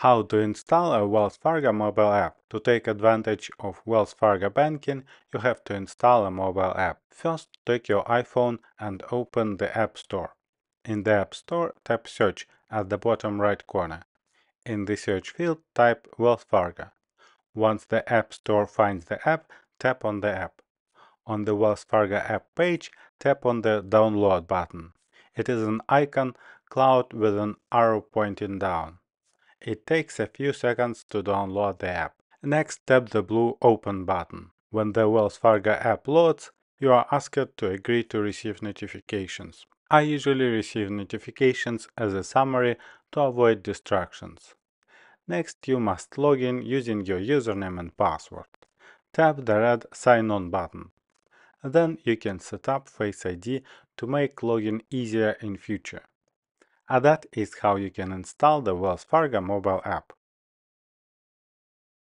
How to install a Wells Fargo mobile app. To take advantage of Wells Fargo banking, you have to install a mobile app. First, take your iPhone and open the App Store. In the App Store, tap Search at the bottom right corner. In the search field, type Wells Fargo. Once the App Store finds the app, tap on the app. On the Wells Fargo app page, tap on the Download button. It is an icon cloud with an arrow pointing down. It takes a few seconds to download the app. Next, tap the blue Open button. When the Wells Fargo app loads, you are asked to agree to receive notifications. I usually receive notifications as a summary to avoid distractions. Next, you must log in using your username and password. Tap the red Sign On button. Then you can set up Face ID to make login easier in future. And that is how you can install the Wells Fargo mobile app.